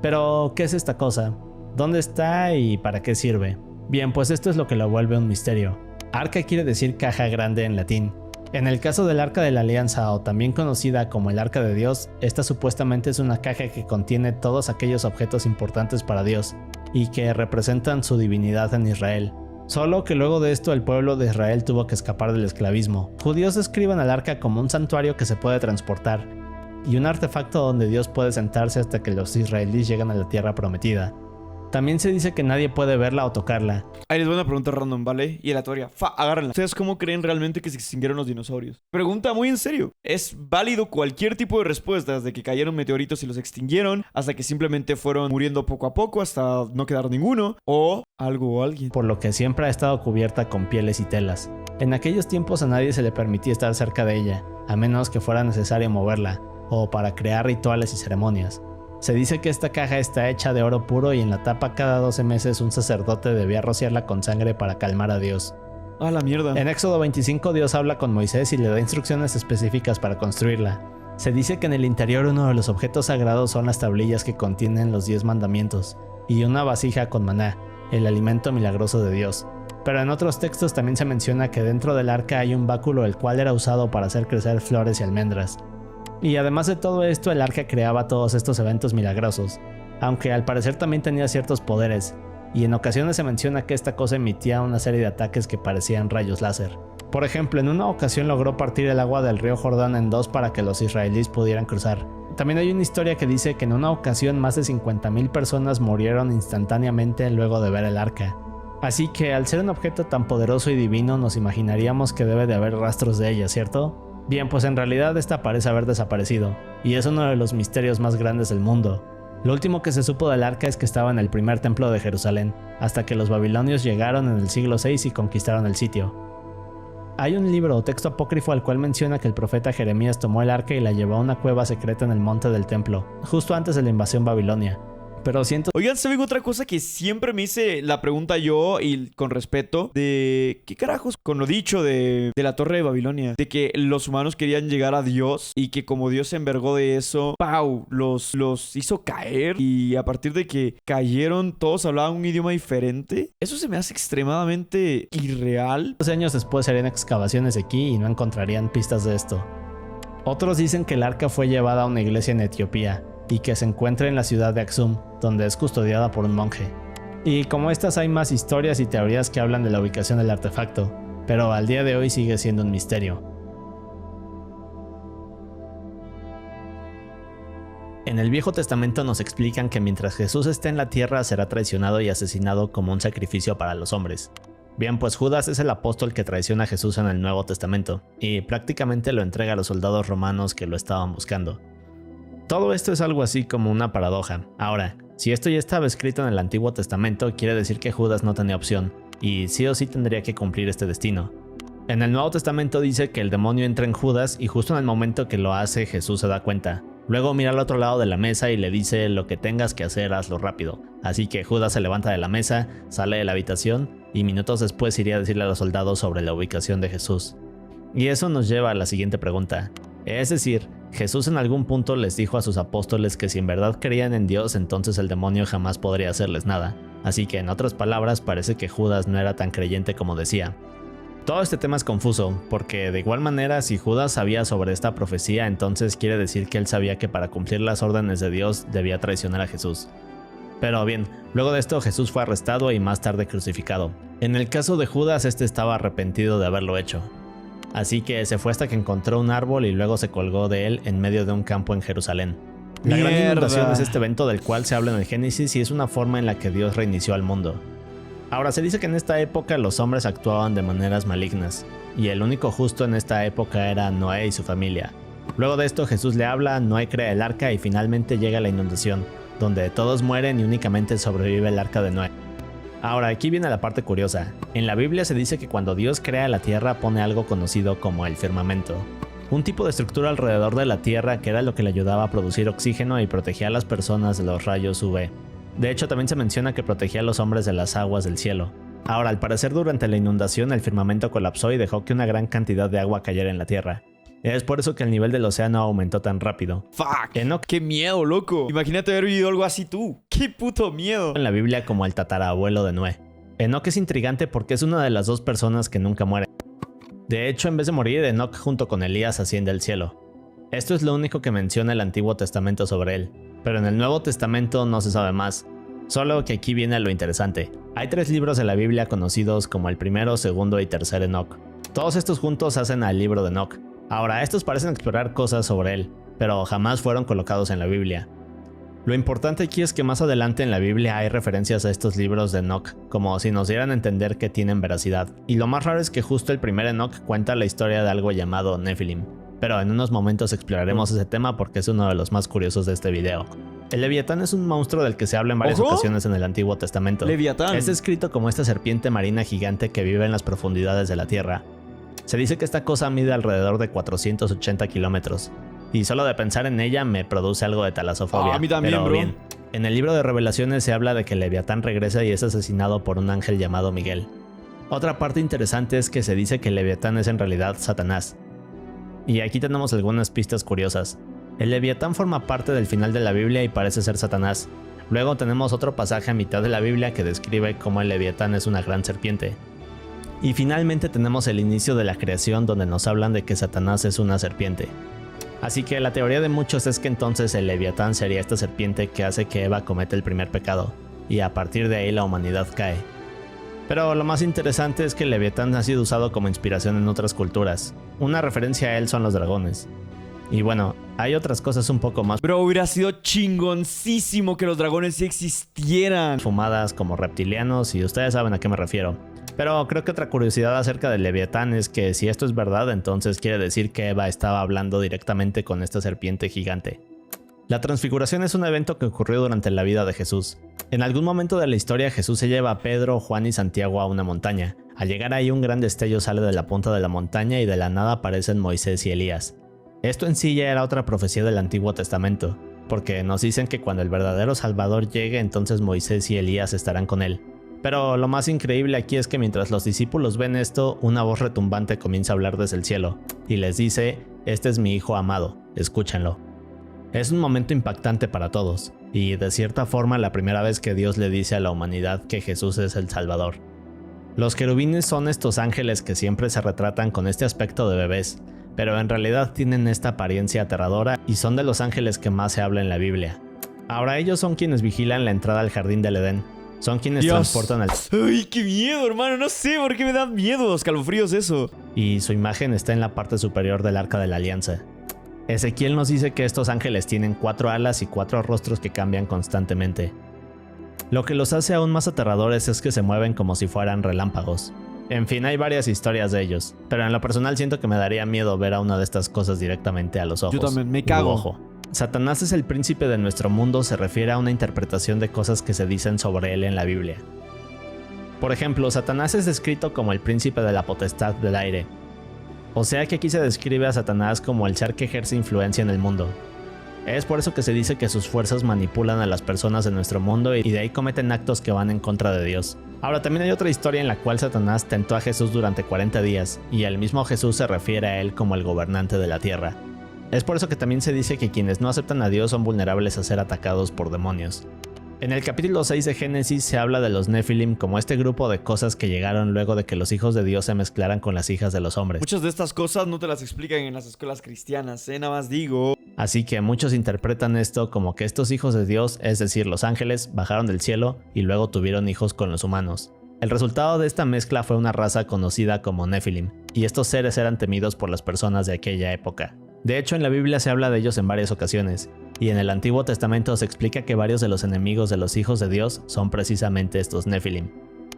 [SPEAKER 2] Pero, ¿qué es esta cosa? ¿Dónde está y para qué sirve? Bien, pues esto es lo que lo vuelve un misterio. Arca quiere decir caja grande en latín. En el caso del Arca de la Alianza, o también conocida como el Arca de Dios, esta supuestamente es una caja que contiene todos aquellos objetos importantes para Dios y que representan su divinidad en Israel. Solo que luego de esto el pueblo de Israel tuvo que escapar del esclavismo. Judíos describen al arca como un santuario que se puede transportar y un artefacto donde Dios puede sentarse hasta que los israelíes lleguen a la tierra prometida. También se dice que nadie puede verla o tocarla.
[SPEAKER 1] Ahí les voy a una pregunta random, ¿vale? Y aleatoria. Agárrenla. ¿Ustedes cómo creen realmente que se extinguieron los dinosaurios? Pregunta muy en serio. ¿Es válido cualquier tipo de respuesta desde que cayeron meteoritos y los extinguieron hasta que simplemente fueron muriendo poco a poco hasta no quedar ninguno? ¿O algo o alguien?
[SPEAKER 2] Por lo que siempre ha estado cubierta con pieles y telas. En aquellos tiempos a nadie se le permitía estar cerca de ella, a menos que fuera necesario moverla, o para crear rituales y ceremonias. Se dice que esta caja está hecha de oro puro y en la tapa cada 12 meses un sacerdote debía rociarla con sangre para calmar a Dios.
[SPEAKER 1] ¡Ah, la mierda!
[SPEAKER 2] En Éxodo 25 Dios habla con Moisés y le da instrucciones específicas para construirla. Se dice que en el interior uno de los objetos sagrados son las tablillas que contienen los 10 mandamientos y una vasija con maná, el alimento milagroso de Dios. Pero en otros textos también se menciona que dentro del arca hay un báculo el cual era usado para hacer crecer flores y almendras. Y además de todo esto, el arca creaba todos estos eventos milagrosos, aunque al parecer también tenía ciertos poderes, y en ocasiones se menciona que esta cosa emitía una serie de ataques que parecían rayos láser. Por ejemplo, en una ocasión logró partir el agua del río Jordán en dos para que los israelíes pudieran cruzar. También hay una historia que dice que en una ocasión más de 50,000 personas murieron instantáneamente luego de ver el arca. Así que al ser un objeto tan poderoso y divino nos imaginaríamos que debe de haber rastros de ella, ¿cierto? Bien, pues en realidad esta parece haber desaparecido, y es uno de los misterios más grandes del mundo. Lo último que se supo del arca es que estaba en el primer templo de Jerusalén, hasta que los babilonios llegaron en el siglo VI y conquistaron el sitio. Hay un libro o texto apócrifo al cual menciona que el profeta Jeremías tomó el arca y la llevó a una cueva secreta en el monte del templo, justo antes de la invasión babilonia. Pero siento...
[SPEAKER 1] Oigan, ¿saben otra cosa que siempre me hice la pregunta yo y con respeto? De... ¿Qué carajos con lo dicho de la Torre de Babilonia? De que los humanos querían llegar a Dios y que como Dios se envergó de eso, ¡pau! Los hizo caer y a partir de que cayeron todos hablaban un idioma diferente. Eso se me hace extremadamente irreal.
[SPEAKER 2] 12 años después harían excavaciones aquí y no encontrarían pistas de esto. Otros dicen que el arca fue llevada a una iglesia en Etiopía y que se encuentra en la ciudad de Aksum, donde es custodiada por un monje. Y como estas hay más historias y teorías que hablan de la ubicación del artefacto, pero al día de hoy sigue siendo un misterio. En el Viejo Testamento nos explican que mientras Jesús esté en la tierra será traicionado y asesinado como un sacrificio para los hombres. Bien, pues Judas es el apóstol que traiciona a Jesús en el Nuevo Testamento, y prácticamente lo entrega a los soldados romanos que lo estaban buscando. Todo esto es algo así como una paradoja. Ahora, si esto ya estaba escrito en el Antiguo Testamento, quiere decir que Judas no tenía opción, y sí o sí tendría que cumplir este destino. En el Nuevo Testamento dice que el demonio entra en Judas y justo en el momento que lo hace, Jesús se da cuenta. Luego mira al otro lado de la mesa y le dice: lo que tengas que hacer, hazlo rápido. Así que Judas se levanta de la mesa, sale de la habitación y minutos después iría a decirle a los soldados sobre la ubicación de Jesús. Y eso nos lleva a la siguiente pregunta. Es decir, Jesús en algún punto les dijo a sus apóstoles que si en verdad creían en Dios, entonces el demonio jamás podría hacerles nada. Así que en otras palabras parece que Judas no era tan creyente como decía. Todo este tema es confuso, porque de igual manera si Judas sabía sobre esta profecía, entonces quiere decir que él sabía que para cumplir las órdenes de Dios debía traicionar a Jesús. Pero bien, luego de esto Jesús fue arrestado y más tarde crucificado. En el caso de Judas, este estaba arrepentido de haberlo hecho. Así que se fue hasta que encontró un árbol y luego se colgó de él en medio de un campo en Jerusalén. La gran inundación es este evento del cual se habla en el Génesis y es una forma en la que Dios reinició al mundo. Ahora, se dice que en esta época los hombres actuaban de maneras malignas, y el único justo en esta época era Noé y su familia. Luego de esto Jesús le habla, Noé crea el arca y finalmente llega la inundación, donde todos mueren y únicamente sobrevive el arca de Noé. Ahora, aquí viene la parte curiosa. En la Biblia se dice que cuando Dios crea la tierra pone algo conocido como el firmamento. Un tipo de estructura alrededor de la tierra que era lo que le ayudaba a producir oxígeno y protegía a las personas de los rayos UV. De hecho, también se menciona que protegía a los hombres de las aguas del cielo. Ahora, al parecer durante la inundación el firmamento colapsó y dejó que una gran cantidad de agua cayera en la tierra. Es por eso que el nivel del océano aumentó tan rápido.
[SPEAKER 1] ¡Fuck! ¡Qué miedo, loco! Imagínate haber vivido algo así tú. ¡Qué puto miedo!
[SPEAKER 2] En la Biblia como el tatarabuelo de Noé. Enoc es intrigante porque es una de las dos personas que nunca muere. De hecho, en vez de morir, Enoc junto con Elías asciende al cielo. Esto es lo único que menciona el Antiguo Testamento sobre él, pero en el Nuevo Testamento no se sabe más. Solo que aquí viene lo interesante. Hay 3 libros de la Biblia conocidos como el primero, segundo y tercer Enoc. Todos estos juntos hacen al libro de Enoc. Ahora, estos parecen explorar cosas sobre él, pero jamás fueron colocados en la Biblia. Lo importante aquí es que más adelante en la Biblia hay referencias a estos libros de Enoc, como si nos dieran a entender que tienen veracidad. Y lo más raro es que justo el primer Enoc cuenta la historia de algo llamado Nephilim. Pero en unos momentos exploraremos ese tema porque es uno de los más curiosos de este video. El Leviatán es un monstruo del que se habla en varias ocasiones en el Antiguo Testamento.
[SPEAKER 1] Leviatán.
[SPEAKER 2] Es descrito como esta serpiente marina gigante que vive en las profundidades de la tierra. Se dice que esta cosa mide alrededor de 480 kilómetros. Y solo de pensar en ella me produce algo de talasofobia.
[SPEAKER 1] A mí también,
[SPEAKER 2] pero
[SPEAKER 1] bro.
[SPEAKER 2] bien, en el libro de Revelaciones se habla de que Leviatán regresa y es asesinado por un ángel llamado Miguel. Otra parte interesante es que se dice que Leviatán es en realidad Satanás. Y aquí tenemos algunas pistas curiosas. El Leviatán forma parte del final de la Biblia y parece ser Satanás. Luego tenemos otro pasaje a mitad de la Biblia que describe cómo el Leviatán es una gran serpiente. Y finalmente tenemos el inicio de la creación donde nos hablan de que Satanás es una serpiente. Así que la teoría de muchos es que entonces el Leviatán sería esta serpiente que hace que Eva cometa el primer pecado, y a partir de ahí la humanidad cae. Pero lo más interesante es que el Leviatán ha sido usado como inspiración en otras culturas. Una referencia a él son los dragones. Y bueno, hay otras cosas un poco más
[SPEAKER 1] Bro, hubiera sido chingoncísimo que los dragones sí existieran.
[SPEAKER 2] fumadas como reptilianos y ustedes saben a qué me refiero. Pero creo que otra curiosidad acerca del Leviatán es que si esto es verdad, entonces quiere decir que Eva estaba hablando directamente con esta serpiente gigante. La transfiguración es un evento que ocurrió durante la vida de Jesús. En algún momento de la historia Jesús se lleva a Pedro, Juan y Santiago a una montaña. Al llegar ahí un gran destello sale de la punta de la montaña y de la nada aparecen Moisés y Elías. Esto en sí ya era otra profecía del Antiguo Testamento, porque nos dicen que cuando el verdadero Salvador llegue entonces Moisés y Elías estarán con él. Pero lo más increíble aquí es que mientras los discípulos ven esto, una voz retumbante comienza a hablar desde el cielo, y les dice, este es mi hijo amado, escúchenlo. Es un momento impactante para todos, y de cierta forma la primera vez que Dios le dice a la humanidad que Jesús es el Salvador. Los querubines son estos ángeles que siempre se retratan con este aspecto de bebés, pero en realidad tienen esta apariencia aterradora y son de los ángeles que más se habla en la Biblia. Ahora ellos son quienes vigilan la entrada al jardín del Edén. Son quienes transportan al...
[SPEAKER 1] ¡Ay, qué miedo, hermano! No sé por qué me dan miedo, escalofríos eso.
[SPEAKER 2] Y su imagen está en la parte superior del Arca de la Alianza. Ezequiel nos dice que estos ángeles tienen 4 alas y 4 rostros que cambian constantemente. Lo que los hace aún más aterradores es que se mueven como si fueran relámpagos. En fin, hay varias historias de ellos, pero en lo personal siento que me daría miedo ver a una de estas cosas directamente a los ojos.
[SPEAKER 1] Yo también, me cago.
[SPEAKER 2] Ojo. Satanás es el príncipe de nuestro mundo se refiere a una interpretación de cosas que se dicen sobre él en la Biblia. Por ejemplo, Satanás es descrito como el príncipe de la potestad del aire. O sea que aquí se describe a Satanás como el ser que ejerce influencia en el mundo. Es por eso que se dice que sus fuerzas manipulan a las personas de nuestro mundo y de ahí cometen actos que van en contra de Dios. Ahora también hay otra historia en la cual Satanás tentó a Jesús durante 40 días y el mismo Jesús se refiere a él como el gobernante de la tierra. Es por eso que también se dice que quienes no aceptan a Dios son vulnerables a ser atacados por demonios. En el capítulo 6 de Génesis se habla de los Nephilim como este grupo de cosas que llegaron luego de que los hijos de Dios se mezclaran con las hijas de los hombres.
[SPEAKER 1] Muchas de estas cosas no te las explican en las escuelas cristianas, nada más digo.
[SPEAKER 2] Así que muchos interpretan esto como que estos hijos de Dios, es decir, los ángeles, bajaron del cielo y luego tuvieron hijos con los humanos. El resultado de esta mezcla fue una raza conocida como Nephilim, y estos seres eran temidos por las personas de aquella época. De hecho, en la Biblia se habla de ellos en varias ocasiones, y en el Antiguo Testamento se explica que varios de los enemigos de los hijos de Dios son precisamente estos Nephilim.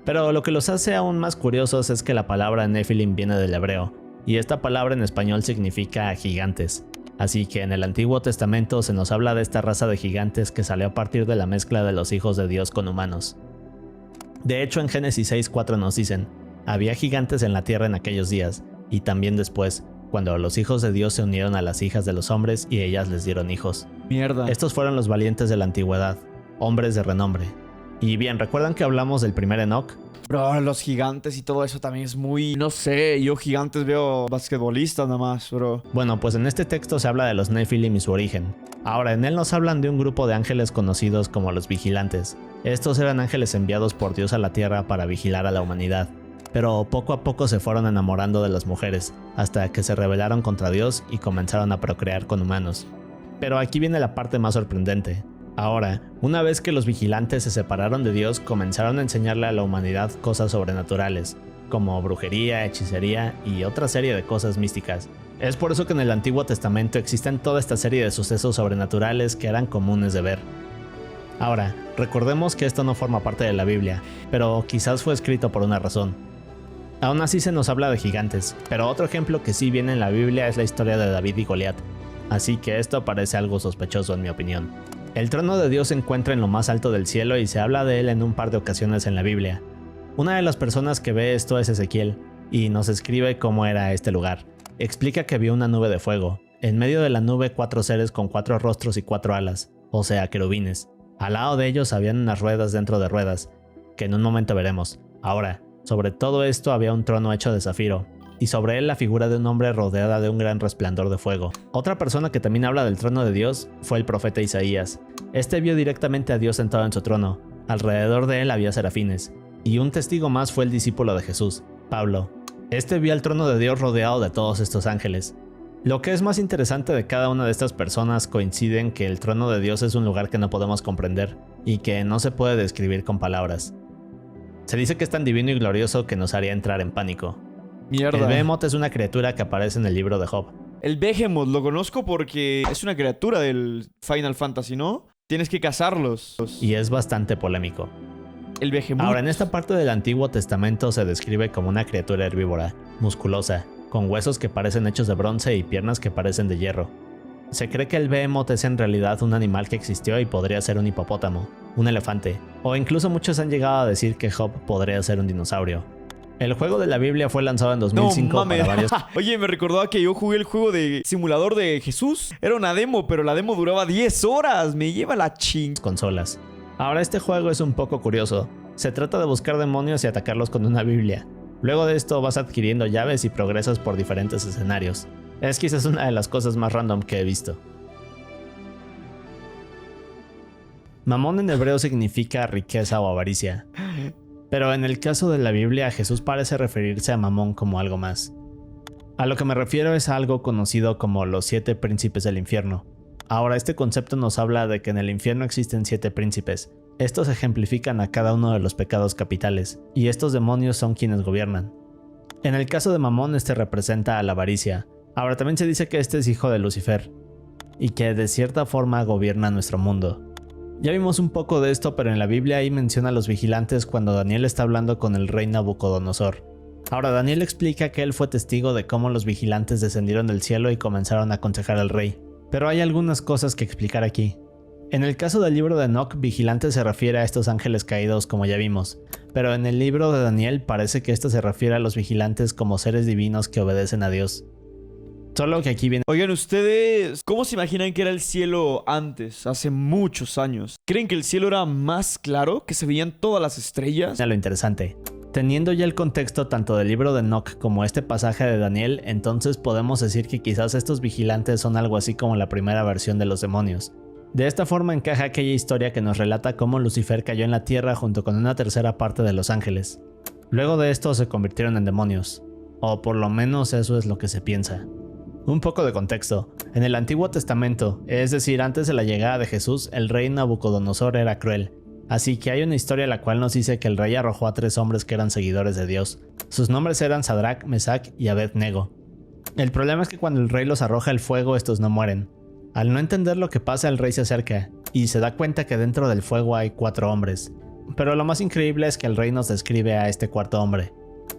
[SPEAKER 2] Pero lo que los hace aún más curiosos es que la palabra Nephilim viene del hebreo, y esta palabra en español significa gigantes. Así que en el Antiguo Testamento se nos habla de esta raza de gigantes que salió a partir de la mezcla de los hijos de Dios con humanos. De hecho, en Génesis 6:4 nos dicen: había gigantes en la tierra en aquellos días, y también después, cuando los hijos de Dios se unieron a las hijas de los hombres y ellas les dieron hijos.
[SPEAKER 1] Mierda.
[SPEAKER 2] Estos fueron los valientes de la antigüedad, hombres de renombre. Y bien, ¿recuerdan que hablamos del primer Enoch?
[SPEAKER 1] Bro, los gigantes y todo eso también es muy... No sé, yo gigantes veo basquetbolistas nada más, bro.
[SPEAKER 2] Bueno, pues en este texto se habla de los Nephilim y su origen. Ahora, en él nos hablan de un grupo de ángeles conocidos como los vigilantes. Estos eran ángeles enviados por Dios a la tierra para vigilar a la humanidad. Pero poco a poco se fueron enamorando de las mujeres, hasta que se rebelaron contra Dios y comenzaron a procrear con humanos. Pero aquí viene la parte más sorprendente. Ahora, una vez que los vigilantes se separaron de Dios, comenzaron a enseñarle a la humanidad cosas sobrenaturales, como brujería, hechicería y otra serie de cosas místicas. Es por eso que en el Antiguo Testamento existen toda esta serie de sucesos sobrenaturales que eran comunes de ver. Ahora, recordemos que esto no forma parte de la Biblia, pero quizás fue escrito por una razón. Aún así se nos habla de gigantes, pero otro ejemplo que sí viene en la Biblia es la historia de David y Goliat, así que esto parece algo sospechoso en mi opinión. El trono de Dios se encuentra en lo más alto del cielo y se habla de él en un par de ocasiones en la Biblia. Una de las personas que ve esto es Ezequiel, y nos escribe cómo era este lugar. Explica que vio una nube de fuego, en medio de la nube 4 seres con 4 rostros y 4 alas, o sea, querubines. Al lado de ellos habían unas ruedas dentro de ruedas, que en un momento veremos. Ahora, sobre todo esto había un trono hecho de zafiro, y sobre él la figura de un hombre rodeada de un gran resplandor de fuego. Otra persona que también habla del trono de Dios fue el profeta Isaías. Este vio directamente a Dios sentado en su trono. Alrededor de él había serafines. Y un testigo más fue el discípulo de Jesús, Pablo. Este vio al trono de Dios rodeado de todos estos ángeles. Lo que es más interesante de cada una de estas personas coincide en que el trono de Dios es un lugar que no podemos comprender y que no se puede describir con palabras. Se dice que es tan divino y glorioso que nos haría entrar en pánico.
[SPEAKER 1] Mierda.
[SPEAKER 2] El Behemoth es una criatura que aparece en el libro de Job.
[SPEAKER 1] El Behemoth lo conozco porque es una criatura del Final Fantasy, ¿no? Tienes que cazarlos.
[SPEAKER 2] Y es bastante polémico.
[SPEAKER 1] El Behemoth.
[SPEAKER 2] Ahora, en esta parte del Antiguo Testamento se describe como una criatura herbívora, musculosa, con huesos que parecen hechos de bronce y piernas que parecen de hierro. Se cree que el Behemoth es en realidad un animal que existió y podría ser un hipopótamo, un elefante, o incluso muchos han llegado a decir que Job podría ser un dinosaurio. El juego de la Biblia fue lanzado en 2005
[SPEAKER 1] no, mames.
[SPEAKER 2] para varios...
[SPEAKER 1] Oye, me recordaba que yo jugué el juego de simulador de Jesús. Era una demo, pero la demo duraba 10 horas. Me lleva la ching...
[SPEAKER 2] consolas. Ahora este juego es un poco curioso. Se trata de buscar demonios y atacarlos con una Biblia. Luego de esto vas adquiriendo llaves y progresas por diferentes escenarios. Es quizás una de las cosas más random que he visto. Mamón en hebreo significa riqueza o avaricia. Pero en el caso de la Biblia, Jesús parece referirse a Mamón como algo más. A lo que me refiero es a algo conocido como los 7 príncipes del infierno. Ahora, este concepto nos habla de que en el infierno existen 7 príncipes. Estos ejemplifican a cada uno de los pecados capitales, y estos demonios son quienes gobiernan. En el caso de Mamón, este representa a la avaricia. Ahora, también se dice que este es hijo de Lucifer, y que de cierta forma gobierna nuestro mundo. Ya vimos un poco de esto, pero en la Biblia ahí menciona a los vigilantes cuando Daniel está hablando con el rey Nabucodonosor. Ahora, Daniel explica que él fue testigo de cómo los vigilantes descendieron del cielo y comenzaron a aconsejar al rey. Pero hay algunas cosas que explicar aquí. En el caso del libro de Enoch, vigilante se refiere a estos ángeles caídos como ya vimos, pero en el libro de Daniel parece que esto se refiere a los vigilantes como seres divinos que obedecen a Dios. Solo que aquí viene...
[SPEAKER 1] Oigan, ¿ustedes cómo se imaginan que era el cielo antes, hace muchos años? ¿Creen que el cielo era más claro, que se veían todas las estrellas?
[SPEAKER 2] Lo interesante. Teniendo ya el contexto tanto del libro de Enoch como este pasaje de Daniel, entonces podemos decir que quizás estos vigilantes son algo así como la primera versión de los demonios. De esta forma encaja aquella historia que nos relata cómo Lucifer cayó en la tierra junto con una tercera parte de los ángeles. Luego de esto se convirtieron en demonios, o por lo menos eso es lo que se piensa. Un poco de contexto. En el Antiguo Testamento, es decir, antes de la llegada de Jesús, el rey Nabucodonosor era cruel, Así que hay una historia la cual nos dice que el rey arrojó a 3 hombres que eran seguidores de Dios. Sus nombres eran Sadrach, Mesach y Abed-nego. El problema es que cuando el rey los arroja al fuego, estos no mueren. Al no entender lo que pasa, el rey se acerca y se da cuenta que dentro del fuego hay 4 hombres. Pero lo más increíble es que el rey nos describe a este cuarto hombre.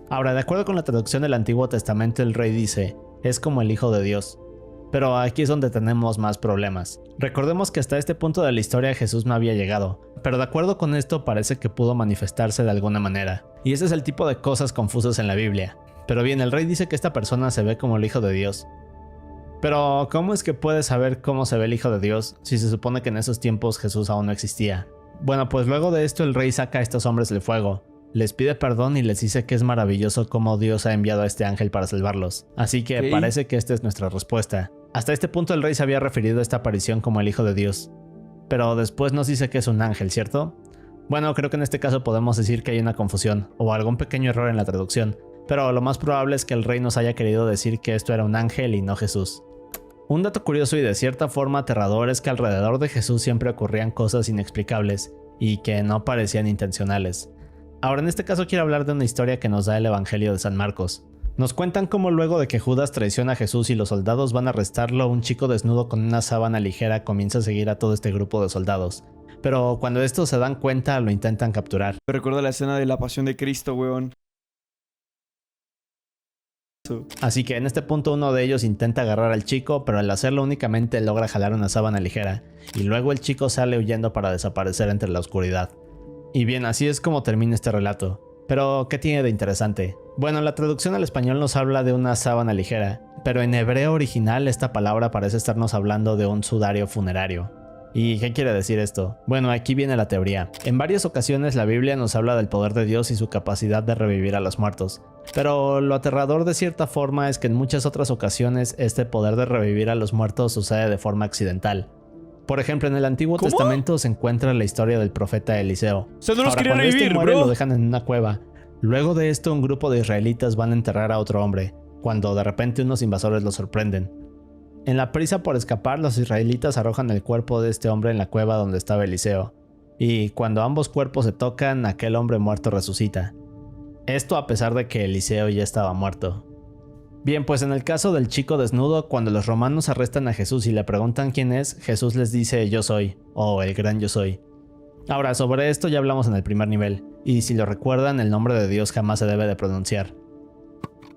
[SPEAKER 2] Ahora, de acuerdo con la traducción del Antiguo Testamento, el rey dice, es como el Hijo de Dios. Pero aquí es donde tenemos más problemas. Recordemos que hasta este punto de la historia Jesús no había llegado, pero de acuerdo con esto parece que pudo manifestarse de alguna manera. Y ese es el tipo de cosas confusas en la Biblia. Pero bien, el rey dice que esta persona se ve como el Hijo de Dios. Pero, ¿cómo es que puede saber cómo se ve el Hijo de Dios si se supone que en esos tiempos Jesús aún no existía? Bueno, pues luego de esto el rey saca a estos hombres del fuego, les pide perdón y les dice que es maravilloso cómo Dios ha enviado a este ángel para salvarlos. Así que parece que esta es nuestra respuesta. Hasta este punto el rey se había referido a esta aparición como el Hijo de Dios. Pero después nos dice que es un ángel, ¿cierto? Bueno, creo que en este caso podemos decir que hay una confusión o algún pequeño error en la traducción, pero lo más probable es que el rey nos haya querido decir que esto era un ángel y no Jesús. Un dato curioso y de cierta forma aterrador es que alrededor de Jesús siempre ocurrían cosas inexplicables y que no parecían intencionales. Ahora, en este caso quiero hablar de una historia que nos da el Evangelio de San Marcos. Nos cuentan cómo luego de que Judas traiciona a Jesús y los soldados van a arrestarlo, un chico desnudo con una sábana ligera comienza a seguir a todo este grupo de soldados. Pero cuando estos se dan cuenta, lo intentan capturar.
[SPEAKER 1] Me recuerda la escena de la Pasión de Cristo, weón.
[SPEAKER 2] Así que en este punto uno de ellos intenta agarrar al chico, pero al hacerlo únicamente logra jalar una sábana ligera, y luego el chico sale huyendo para desaparecer entre la oscuridad. Y bien, así es como termina este relato. Pero, ¿qué tiene de interesante? Bueno, la traducción al español nos habla de una sábana ligera, pero en hebreo original esta palabra parece estarnos hablando de un sudario funerario. ¿Y qué quiere decir esto? Bueno, aquí viene la teoría. En varias ocasiones la Biblia nos habla del poder de Dios y su capacidad de revivir a los muertos. Pero lo aterrador de cierta forma es que en muchas otras ocasiones este poder de revivir a los muertos sucede de forma accidental. Por ejemplo, en el Antiguo Testamento se encuentra la historia del profeta Eliseo.
[SPEAKER 1] O sea, no los
[SPEAKER 2] Ahora,
[SPEAKER 1] quería
[SPEAKER 2] cuando
[SPEAKER 1] revivir,
[SPEAKER 2] muere,
[SPEAKER 1] bro.
[SPEAKER 2] lo dejan en una cueva. Luego de esto, un grupo de israelitas van a enterrar a otro hombre, cuando de repente unos invasores los sorprenden. En la prisa por escapar, los israelitas arrojan el cuerpo de este hombre en la cueva donde estaba Eliseo. Y cuando ambos cuerpos se tocan, aquel hombre muerto resucita. Esto a pesar de que Eliseo ya estaba muerto. Bien, pues en el caso del chico desnudo, cuando los romanos arrestan a Jesús y le preguntan quién es, Jesús les dice yo soy, o el gran yo soy. Ahora, sobre esto ya hablamos en el primer nivel, y si lo recuerdan, el nombre de Dios jamás se debe de pronunciar.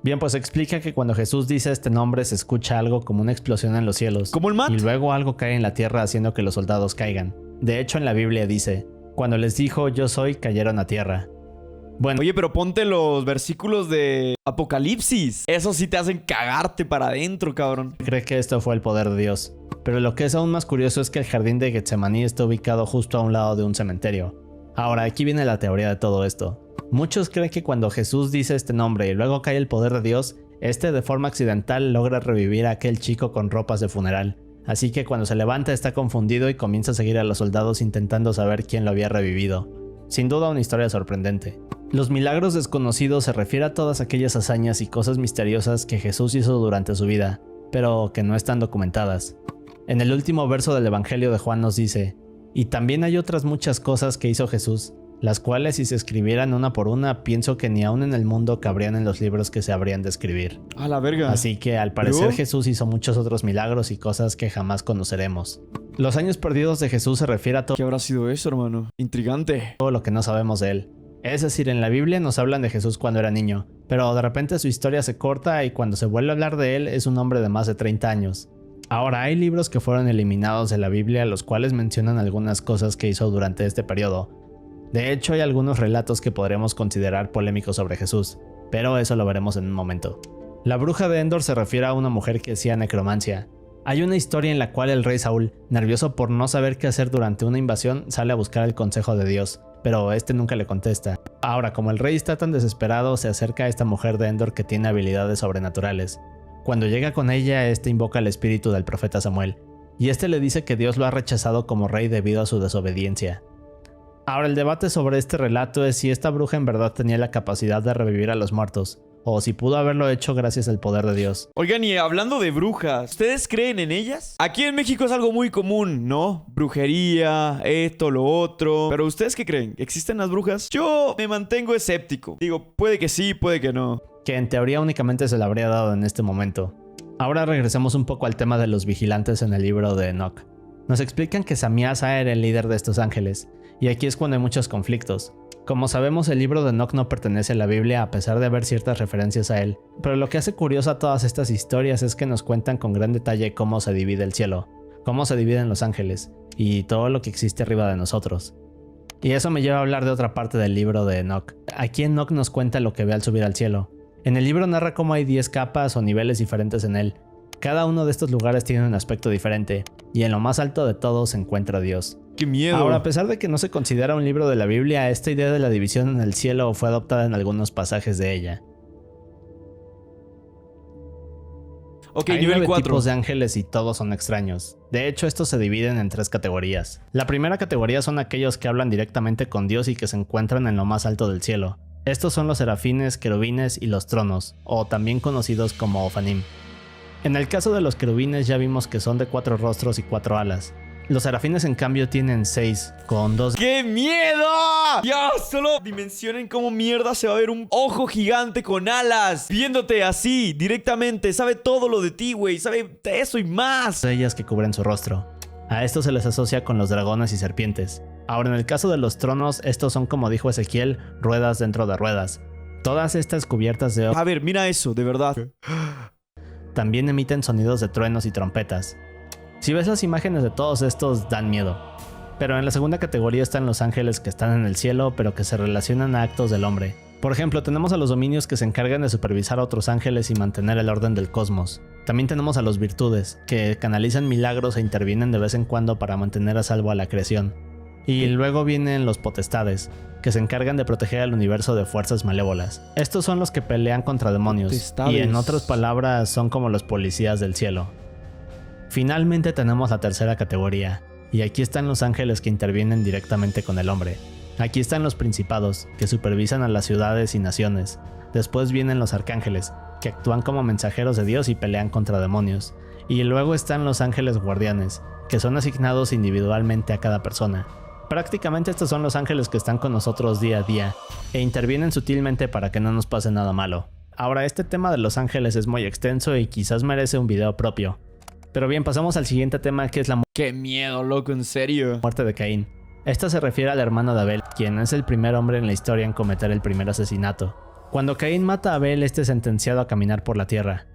[SPEAKER 2] Bien, pues explica que cuando Jesús dice este nombre se escucha algo como una explosión en los cielos,
[SPEAKER 1] ¿Como el Matt?
[SPEAKER 2] y luego algo cae en la tierra haciendo que los soldados caigan. De hecho, en la Biblia dice, cuando les dijo yo soy, cayeron a tierra. Bueno,
[SPEAKER 1] Oye, pero ponte los versículos de Apocalipsis. Esos sí te hacen cagarte para adentro, cabrón.
[SPEAKER 2] cree que esto fue el poder de Dios. Pero lo que es aún más curioso es que el jardín de Getsemaní está ubicado justo a un lado de un cementerio. Ahora, aquí viene la teoría de todo esto. Muchos creen que cuando Jesús dice este nombre y luego cae el poder de Dios, este de forma accidental logra revivir a aquel chico con ropas de funeral. Así que cuando se levanta está confundido y comienza a seguir a los soldados intentando saber quién lo había revivido. Sin duda una historia sorprendente. Los milagros desconocidos se refiere a todas aquellas hazañas y cosas misteriosas que Jesús hizo durante su vida, pero que no están documentadas. En el último verso del Evangelio de Juan nos dice, y también hay otras muchas cosas que hizo Jesús, las cuales si se escribieran una por una, pienso que ni aún en el mundo cabrían en los libros que se habrían de escribir.
[SPEAKER 1] A la verga.
[SPEAKER 2] Así que al parecer
[SPEAKER 1] ¿Pero?
[SPEAKER 2] Jesús hizo muchos otros milagros y cosas que jamás conoceremos. Los años perdidos de Jesús se refiere a
[SPEAKER 1] ¿Qué habrá sido eso, hermano? Intrigante.
[SPEAKER 2] todo lo que no sabemos de él. Es decir, en la Biblia nos hablan de Jesús cuando era niño, pero de repente su historia se corta y cuando se vuelve a hablar de él es un hombre de más de 30 años. Ahora, hay libros que fueron eliminados de la Biblia los cuales mencionan algunas cosas que hizo durante este periodo. De hecho, hay algunos relatos que podríamos considerar polémicos sobre Jesús, pero eso lo veremos en un momento. La bruja de Endor se refiere a una mujer que hacía necromancia. Hay una historia en la cual el rey Saúl, nervioso por no saber qué hacer durante una invasión, sale a buscar el consejo de Dios, pero este nunca le contesta. Ahora, como el rey está tan desesperado, se acerca a esta mujer de Endor que tiene habilidades sobrenaturales. Cuando llega con ella, este invoca el espíritu del profeta Samuel, y este le dice que Dios lo ha rechazado como rey debido a su desobediencia. Ahora, el debate sobre este relato es si esta bruja en verdad tenía la capacidad de revivir a los muertos, o si pudo haberlo hecho gracias al poder de Dios.
[SPEAKER 1] Oigan, y hablando de brujas, ¿ustedes creen en ellas? Aquí en México es algo muy común, ¿no? Brujería, esto, lo otro. Pero ¿ustedes qué creen? ¿Existen las brujas? Yo me mantengo escéptico. Digo, puede que sí, puede que no.
[SPEAKER 2] Que en teoría únicamente se le habría dado en este momento. Ahora regresemos un poco al tema de los vigilantes en el libro de Enoch. Nos explican que Samiasa era el líder de estos ángeles, y aquí es cuando hay muchos conflictos. Como sabemos, el libro de Enoch no pertenece a la Biblia a pesar de haber ciertas referencias a él, pero lo que hace curiosa todas estas historias es que nos cuentan con gran detalle cómo se divide el cielo, cómo se dividen los ángeles, y todo lo que existe arriba de nosotros. Y eso me lleva a hablar de otra parte del libro de Enoch. Aquí Enoch nos cuenta lo que ve al subir al cielo. En el libro narra cómo hay 10 capas o niveles diferentes en él. Cada uno de estos lugares tiene un aspecto diferente, y en lo más alto de todos se encuentra Dios.
[SPEAKER 1] ¡Qué miedo!
[SPEAKER 2] Ahora, a pesar de que no se considera un libro de la Biblia, esta idea de la división en el cielo fue adoptada en algunos pasajes de ella.
[SPEAKER 1] Ok,
[SPEAKER 2] Hay
[SPEAKER 1] nivel
[SPEAKER 2] 9
[SPEAKER 1] 4.
[SPEAKER 2] tipos de ángeles y todos son extraños. De hecho, estos se dividen en 3 categorías. La primera categoría son aquellos que hablan directamente con Dios y que se encuentran en lo más alto del cielo. Estos son los serafines, querubines y los tronos, o también conocidos como Ofanim. En el caso de los querubines ya vimos que son de 4 rostros y 4 alas. Los serafines en cambio tienen 6, con 2...
[SPEAKER 1] ¡Qué miedo! Ya, solo dimensionen cómo mierda se va a ver un ojo gigante con alas viéndote así, directamente. Sabe todo lo de ti, güey. Sabe de eso y más.
[SPEAKER 2] de ellas que cubren su rostro. A esto se les asocia con los dragones y serpientes. Ahora, en el caso de los tronos, estos son, como dijo Ezequiel, ruedas dentro de ruedas. Todas estas cubiertas de oro
[SPEAKER 1] A ver, mira eso, de verdad.
[SPEAKER 2] también emiten sonidos de truenos y trompetas. Si ves las imágenes de todos estos, dan miedo. Pero en la segunda categoría están los ángeles que están en el cielo, pero que se relacionan a actos del hombre. Por ejemplo, tenemos a los dominios que se encargan de supervisar a otros ángeles y mantener el orden del cosmos. También tenemos a los virtudes, que canalizan milagros e intervienen de vez en cuando para mantener a salvo a la creación. Y luego vienen los potestades, que se encargan de proteger al universo de fuerzas malévolas. Estos son los que pelean contra demonios,
[SPEAKER 1] Potestades.
[SPEAKER 2] y en otras palabras son como los policías del cielo. Finalmente tenemos la tercera categoría, y aquí están los ángeles que intervienen directamente con el hombre. Aquí están los principados, que supervisan a las ciudades y naciones. Después vienen los arcángeles, que actúan como mensajeros de Dios y pelean contra demonios. Y luego están los ángeles guardianes, que son asignados individualmente a cada persona. Prácticamente estos son los ángeles que están con nosotros día a día, e intervienen sutilmente para que no nos pase nada malo. Ahora, este tema de los ángeles es muy extenso y quizás merece un video propio. Pero bien, pasamos al siguiente tema, que es la
[SPEAKER 1] ¡Qué miedo, loco! En serio.
[SPEAKER 2] muerte de Caín. Esta se refiere al hermano de Abel, quien es el primer hombre en la historia en cometer el primer asesinato. Cuando Caín mata a Abel, este es sentenciado a caminar por la tierra.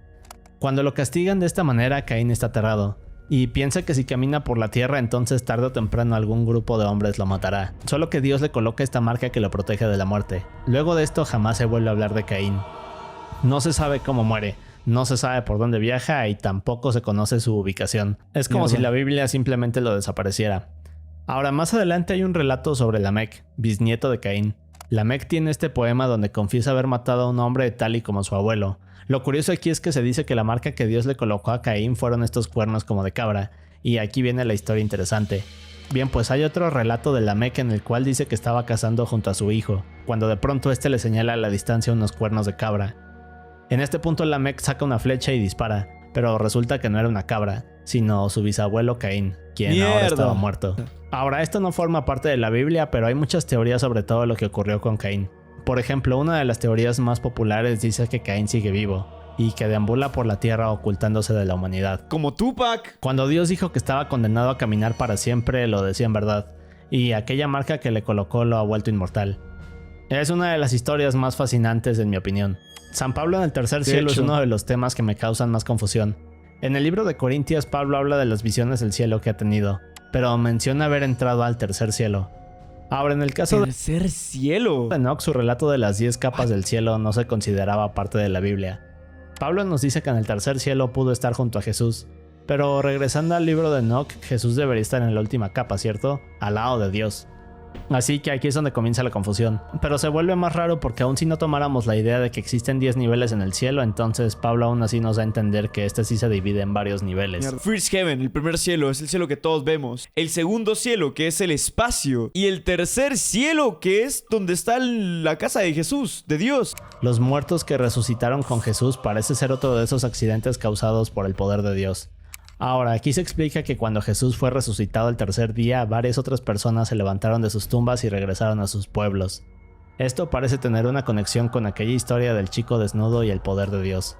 [SPEAKER 2] Cuando lo castigan de esta manera, Caín está aterrado, y piensa que si camina por la tierra, entonces tarde o temprano algún grupo de hombres lo matará. Solo que Dios le coloca esta marca que lo protege de la muerte. Luego de esto jamás se vuelve a hablar de Caín. No se sabe cómo muere. No se sabe por dónde viaja y tampoco se conoce su ubicación. Es como si la Biblia simplemente lo desapareciera. Ahora, más adelante hay un relato sobre Lamec, bisnieto de Caín. Lamec tiene este poema donde confiesa haber matado a un hombre tal y como su abuelo. Lo curioso aquí es que se dice que la marca que Dios le colocó a Caín fueron estos cuernos como de cabra. Y aquí viene la historia interesante. Bien, pues hay otro relato de Lamec en el cual dice que estaba cazando junto a su hijo, cuando de pronto este le señala a la distancia unos cuernos de cabra. En este punto Lamec saca una flecha y dispara, pero resulta que no era una cabra, sino su bisabuelo Caín, quien ahora
[SPEAKER 1] ¡Mierda!
[SPEAKER 2] estaba muerto. Ahora, esto no forma parte de la Biblia, pero hay muchas teorías sobre todo lo que ocurrió con Caín. Por ejemplo, una de las teorías más populares dice que Caín sigue vivo, y que deambula por la tierra ocultándose de la humanidad.
[SPEAKER 1] Como Tupac.
[SPEAKER 2] Cuando Dios dijo que estaba condenado a caminar para siempre, lo decía en verdad, y aquella marca que le colocó lo ha vuelto inmortal. Es una de las historias más fascinantes en mi opinión. San Pablo en el tercer cielo es uno de los temas que me causan más confusión. En el libro de Corintios, Pablo habla de las visiones del cielo que ha tenido, pero menciona haber entrado al tercer cielo. Ahora, en el caso de
[SPEAKER 1] Tercer cielo.
[SPEAKER 2] Enoch, su relato de las 10 capas del cielo no se consideraba parte de la Biblia. Pablo nos dice que en el tercer cielo pudo estar junto a Jesús, pero regresando al libro de Enoch, Jesús debería estar en la última capa, ¿cierto? Al lado de Dios. Así que aquí es donde comienza la confusión. Pero se vuelve más raro porque aun si no tomáramos la idea de que existen 10 niveles en el cielo, entonces Pablo aún así nos da a entender que este sí se divide en varios niveles.
[SPEAKER 1] First Heaven, el primer cielo, es el cielo que todos vemos. El segundo cielo, que es el espacio. Y el tercer cielo, que es donde está la casa de Jesús, de Dios.
[SPEAKER 2] Los muertos que resucitaron con Jesús parece ser otro de esos accidentes causados por el poder de Dios. Ahora, aquí se explica que cuando Jesús fue resucitado el tercer día, varias otras personas se levantaron de sus tumbas y regresaron a sus pueblos. Esto parece tener una conexión con aquella historia del chico desnudo y el poder de Dios.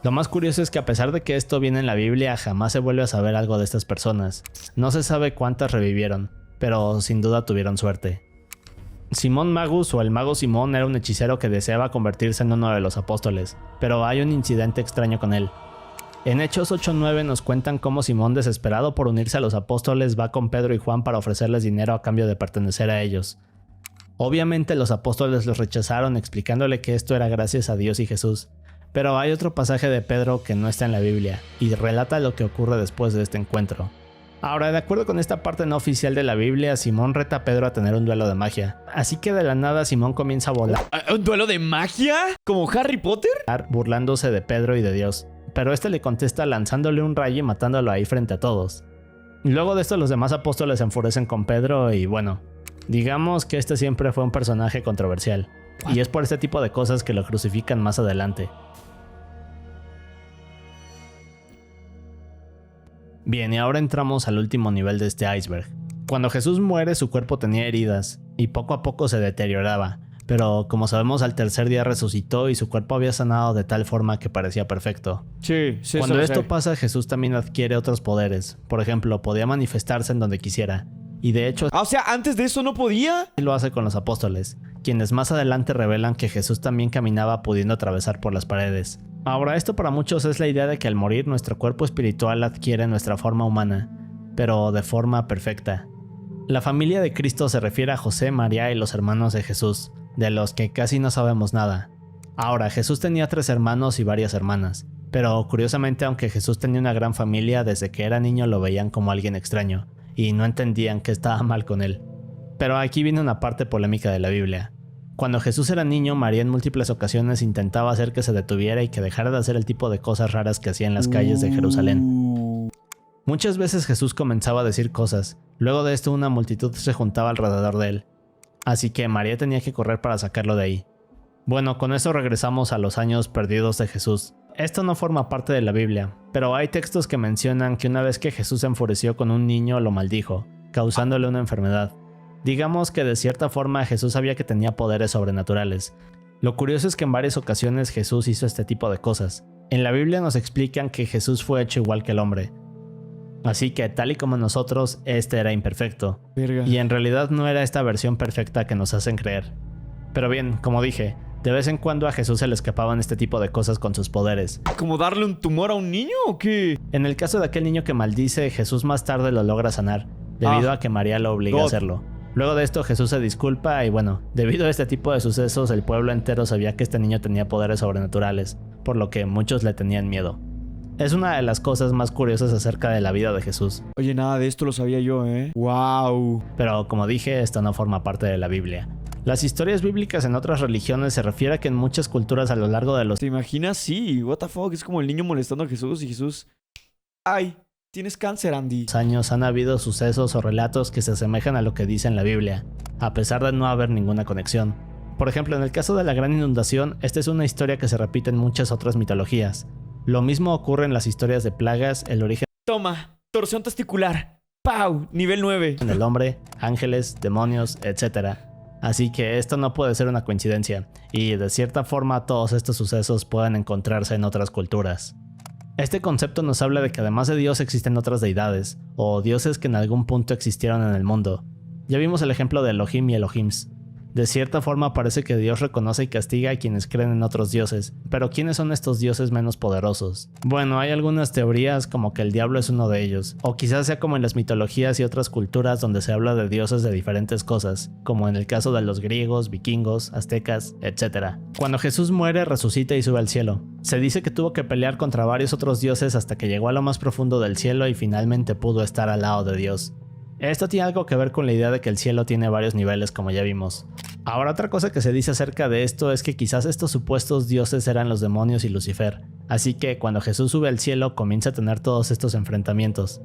[SPEAKER 2] Lo más curioso es que a pesar de que esto viene en la Biblia, jamás se vuelve a saber algo de estas personas. No se sabe cuántas revivieron, pero sin duda tuvieron suerte. Simón Magus, o el mago Simón, era un hechicero que deseaba convertirse en uno de los apóstoles, pero hay un incidente extraño con él. En Hechos 8:9 nos cuentan cómo Simón, desesperado por unirse a los apóstoles, va con Pedro y Juan para ofrecerles dinero a cambio de pertenecer a ellos. Obviamente los apóstoles los rechazaron explicándole que esto era gracias a Dios y Jesús, pero hay otro pasaje de Pedro que no está en la Biblia y relata lo que ocurre después de este encuentro. Ahora, de acuerdo con esta parte no oficial de la Biblia, Simón reta a Pedro a tener un duelo de magia, así que de la nada Simón comienza a volar.
[SPEAKER 1] ¿Un duelo de magia? ¿Como Harry Potter?
[SPEAKER 2] Burlándose de Pedro y de Dios. Pero este le contesta lanzándole un rayo y matándolo ahí frente a todos. Luego de esto los demás apóstoles se enfurecen con Pedro y bueno, digamos que este siempre fue un personaje controversial. Y es por este tipo de cosas que lo crucifican más adelante. Bien, y ahora entramos al último nivel de este iceberg. Cuando Jesús muere, su cuerpo tenía heridas y poco a poco se deterioraba. Pero como sabemos, al tercer día resucitó y su cuerpo había sanado de tal forma que parecía perfecto.
[SPEAKER 1] Sí,
[SPEAKER 2] Cuando esto pasa, Jesús también adquiere otros poderes. Por ejemplo, podía manifestarse en donde quisiera. Y de hecho,
[SPEAKER 1] o sea, antes de eso no podía.
[SPEAKER 2] Lo hace con los apóstoles, quienes más adelante revelan que Jesús también caminaba pudiendo atravesar por las paredes. Ahora, esto para muchos es la idea de que al morir nuestro cuerpo espiritual adquiere nuestra forma humana, pero de forma perfecta. La familia de Cristo se refiere a José, María y los hermanos de Jesús, de los que casi no sabemos nada. Ahora, Jesús tenía 3 hermanos y varias hermanas, pero curiosamente, aunque Jesús tenía una gran familia, desde que era niño lo veían como alguien extraño, y no entendían que estaba mal con él. Pero aquí viene una parte polémica de la Biblia. Cuando Jesús era niño, María en múltiples ocasiones intentaba hacer que se detuviera y que dejara de hacer el tipo de cosas raras que hacía en las calles de Jerusalén. Muchas veces Jesús comenzaba a decir cosas, luego de esto una multitud se juntaba alrededor de él. Así que María tenía que correr para sacarlo de ahí. Bueno, con eso regresamos a los años perdidos de Jesús. Esto no forma parte de la Biblia, pero hay textos que mencionan que una vez que Jesús se enfureció con un niño lo maldijo, causándole una enfermedad. Digamos que de cierta forma Jesús sabía que tenía poderes sobrenaturales. Lo curioso es que en varias ocasiones Jesús hizo este tipo de cosas. En la Biblia nos explican que Jesús fue hecho igual que el hombre. Así que tal y como nosotros, este era imperfecto.
[SPEAKER 1] Verga.
[SPEAKER 2] Y en realidad no era esta versión perfecta que nos hacen creer. Pero bien, como dije, de vez en cuando a Jesús se le escapaban este tipo de cosas con sus poderes.
[SPEAKER 1] ¿Como darle un tumor a un niño o qué?
[SPEAKER 2] En el caso de aquel niño que maldice, Jesús más tarde lo logra sanar, debido a que María lo obligó a hacerlo. Luego de esto Jesús se disculpa y bueno, debido a este tipo de sucesos el pueblo entero sabía que este niño tenía poderes sobrenaturales, por lo que muchos le tenían miedo. Es una de las cosas más curiosas acerca de la vida de Jesús.
[SPEAKER 1] Oye, nada de esto lo sabía yo, ¡Wow!
[SPEAKER 2] Pero como dije, esto no forma parte de la Biblia. Las historias bíblicas en otras religiones se refiere a que en muchas culturas a lo largo de los...
[SPEAKER 1] ¿Te imaginas? Sí, what the fuck, es como el niño molestando a Jesús y Jesús... ¡Ay! Tienes cáncer, Andy.
[SPEAKER 2] Años han habido sucesos o relatos que se asemejan a lo que dice en la Biblia, a pesar de no haber ninguna conexión. Por ejemplo, en el caso de la gran inundación, esta es una historia que se repite en muchas otras mitologías. Lo mismo ocurre en las historias de plagas, el origen...
[SPEAKER 1] Toma, torsión testicular. ¡Pau! Nivel 9.
[SPEAKER 2] En el hombre, ángeles, demonios, etc. Así que esto no puede ser una coincidencia, y de cierta forma todos estos sucesos pueden encontrarse en otras culturas. Este concepto nos habla de que además de Dios existen otras deidades, o dioses que en algún punto existieron en el mundo. Ya vimos el ejemplo de Elohim y Elohims. De cierta forma parece que Dios reconoce y castiga a quienes creen en otros dioses, pero ¿quiénes son estos dioses menos poderosos? Bueno, hay algunas teorías como que el diablo es uno de ellos, o quizás sea como en las mitologías y otras culturas donde se habla de dioses de diferentes cosas, como en el caso de los griegos, vikingos, aztecas, etc. Cuando Jesús muere, resucita y sube al cielo. Se dice que tuvo que pelear contra varios otros dioses hasta que llegó a lo más profundo del cielo y finalmente pudo estar al lado de Dios. Esto tiene algo que ver con la idea de que el cielo tiene varios niveles, como ya vimos. Ahora, otra cosa que se dice acerca de esto es que quizás estos supuestos dioses eran los demonios y Lucifer, así que cuando Jesús sube al cielo comienza a tener todos estos enfrentamientos.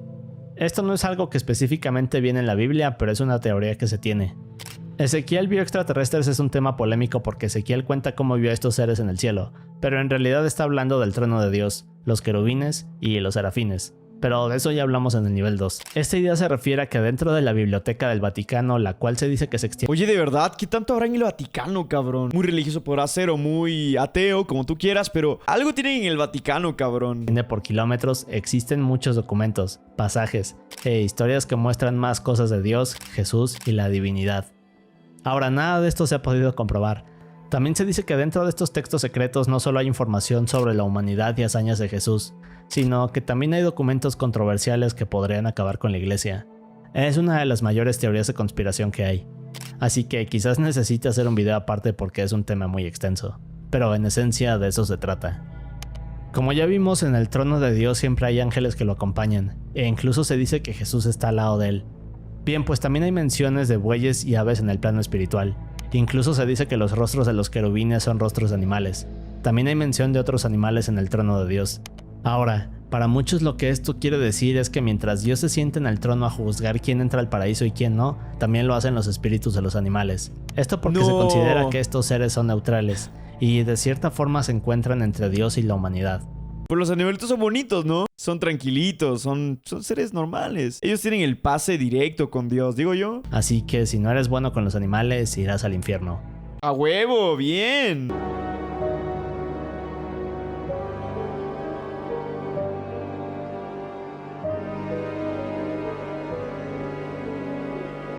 [SPEAKER 2] Esto no es algo que específicamente viene en la Biblia, pero es una teoría que se tiene. Ezequiel vio extraterrestres es un tema polémico porque Ezequiel cuenta cómo vio a estos seres en el cielo, pero en realidad está hablando del trono de Dios, los querubines y los serafines. Pero de eso ya hablamos en el nivel 2. Esta idea se refiere a que dentro de la biblioteca del Vaticano, la cual se dice que se extiende...
[SPEAKER 1] Oye, de verdad, ¿qué tanto habrá en el Vaticano, cabrón? Muy religioso podrá ser o muy ateo, como tú quieras, pero algo tienen en el Vaticano, cabrón.
[SPEAKER 2] Por kilómetros existen muchos documentos, pasajes e historias que muestran más cosas de Dios, Jesús y la divinidad. Ahora, nada de esto se ha podido comprobar. También se dice que dentro de estos textos secretos no solo hay información sobre la humanidad y hazañas de Jesús, sino que también hay documentos controversiales que podrían acabar con la iglesia. Es una de las mayores teorías de conspiración que hay, así que quizás necesite hacer un video aparte porque es un tema muy extenso, pero en esencia de eso se trata. Como ya vimos, en el trono de Dios siempre hay ángeles que lo acompañan, e incluso se dice que Jesús está al lado de él. Bien, pues también hay menciones de bueyes y aves en el plano espiritual. Incluso se dice que los rostros de los querubines son rostros de animales. También hay mención de otros animales en el trono de Dios. Ahora, para muchos lo que esto quiere decir es que mientras Dios se siente en el trono a juzgar quién entra al paraíso y quién no, también lo hacen los espíritus de los animales. Esto porque se considera que estos seres son neutrales y de cierta forma se encuentran entre Dios y la humanidad.
[SPEAKER 1] Pues los animalitos son bonitos, ¿no? Son tranquilitos, son seres normales. Ellos tienen el pase directo con Dios, digo yo.
[SPEAKER 2] Así que si no eres bueno con los animales, irás al infierno.
[SPEAKER 1] ¡A huevo! ¡Bien!